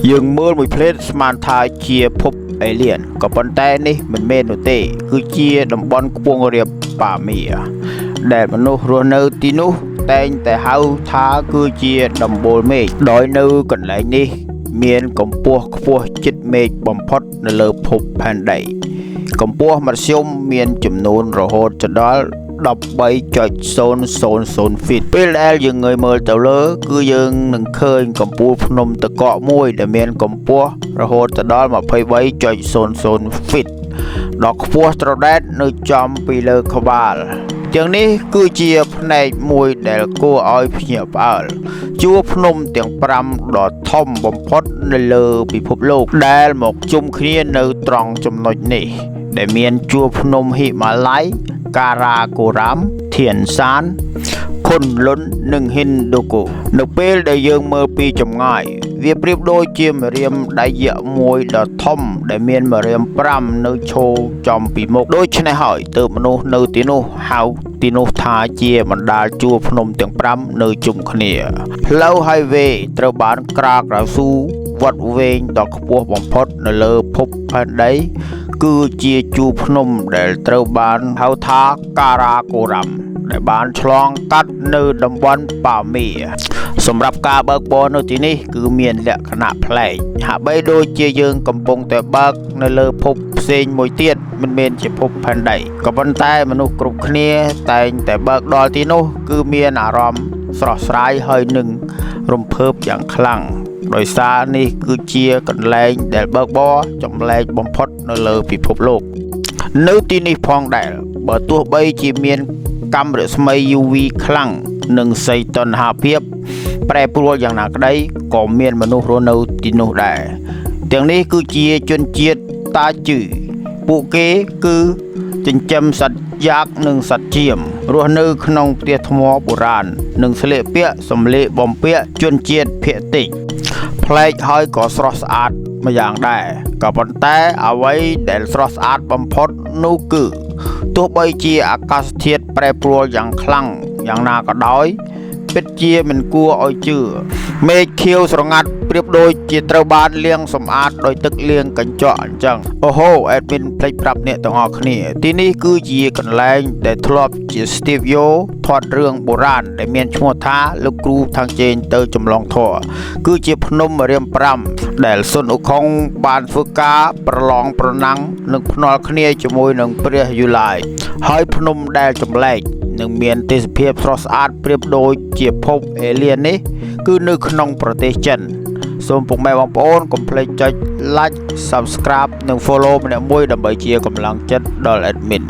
យើងមើលមួយផ្លេតស្មានថាជាភពអេលៀនក៏ប៉ុន្តែនេះមិនមែននោះទេគឺជាតំបន់ខ្ពង់រាបប៉ាមៀដែលមនុស្សរស់នៅទីនោះតែងតែហៅថាគឺជាដំបូលមេឃដោយនៅកន្លែងនេះមានកម្ពស់ខ្ពស់ជិតមេឃបំផុតនៅលើភពផែនដីកម្ពស់មធ្យមមានចំនួនរហូតដល់13.000 feet ពេលដែលយើងងើយមើលទៅលើគឺយើងនឹងឃើញកំពូលភ្នំតកកមួយដែលមានកម្ពស់រហូតដល់23.00 feet ដ៏ខ្ពស់ត្រដែតនៅចំពីលើក្បាលទាំងនេះគឺជាផ្នែកមួយដែលគួរឲ្យភ្ញាក់ផ្អើលជួរភ្នំទាំង5ដ៏ធំបំផុតនៅលើពិភពលោកដែលមកជុំគ្នានៅត្រង់ចំណុចនេះដែលមានជួរភ្នំហិមាល័យការ៉ាកូរ៉ាំធានសានខុនលុននិងហ៊ីនដូកូនៅពេលដែលយើងមើលពីចម្ងាយវាប្រៀបដូចជាម្រាមដៃយក្សមួយដ៏ធំដែលមានម្រាម5នៅឈរចំពីមុខដូច្នេះហើយទើបមនុស្សនៅទីនោះហៅទីនោះថាជាបណ្ដាលជួរភ្នំទាំង5នៅជុំគ្នាផ្លូវ highway ត្រូវបានក្រាលក្រៅស៊ូវត្តវែងដ៏ខ្ពស់បំផុតនៅលើភពផែនដីគឺជាជួរភ្នំដែលត្រូវបានហៅថាការ៉ាកូរ៉ាំដែលបានឆ្លងកាត់នៅតំបន់ប៉ាមៀសម្រាប់ការបើកបរនៅទីនេះគឺមានលក្ខណៈប្លែកហាក់បីដូចជាយើងកំពុងតែបើកនៅលើភពផ្សេងមួយទៀតមិនមែនជាភពផែនដីក៏ប៉ុន្តែមនុស្សគ្រប់គ្នាតែងតែបើកដល់ទីនោះគឺមានអារម្មណ៍ស្រស់ស្រាយហើយនឹងរំភើបយ៉ាងខ្លាំងដោយសារនេះគឺជាកន្លែងដែលបើកបរចម្លែកបំផុតនៅលើពិភពលោកនៅទីនេះផងដែរបើទោះបីជាមានកាំរស្មី UV ខ្លាំងនិងសីតុណ្ហភាពប្រែប្រួលយ៉ាងណាក្តីក៏មានមនុស្សរស់នៅទីនោះដែរទាំងនេះគឺជាជនជាតិតាជឺពួកគេគឺចិញ្ចឹមសត្វយ៉ាកនិងសត្វចៀមរស់នៅក្នុងផ្ទះថ្មបុរាណនិងស្លៀកពាក់សម្លៀកបំពាក់ជនជាតិភាគតិចប្លែកហើយក៏ស្រស់ស្អាតម្យ៉ាងដែរក៏ប៉ុន្តែអ្វីដែលស្រស់ស្អាតបំផុតនោះគឺទោះបីជាអាកាសធាតុប្រែប្រួលយ៉ាងខ្លាំងយ៉ាងណាក៏ដោយពិតជាមិនគួរឲ្យជឿមេឃខៀវស្រងាត់ប្រៀបដូចជាត្រូវបានលាងសម្អាតដោយទឹកលាងកញ្ចក់អញ្ចឹងអូហូអេដមីនភ្លេចប្រាប់អ្នកទាំងអស់គ្នាទីនេះគឺជាកន្លែងដែលធ្លាប់ជាស្ទីវយ៉ូថតរឿងបុរាណដែលមានឈ្មោះថាលោកគ្រូທາງជេងទៅចម្លងធរគឺជាភ្នំរាម5ដែលសុនអ៊ូខុងបានធ្វើការប្រឡងប្រណាំងនិងភ្នាល់គ្នាជាមួយនឹងព្រះយូឡាយហើយភ្នំដែលចម្លែកនិងមានទេសភាពស្រស់ស្អាតប្រៀបដូចជាភពអេលៀននេះគឺនៅក្នុងប្រទេសចិនសូមពុកម៉ែបងប្អូនកុំភ្លេចចុច like subscribe និង follow ម្នាក់មួយដើម្បីជាកម្លាំងចិត្តដល់ admin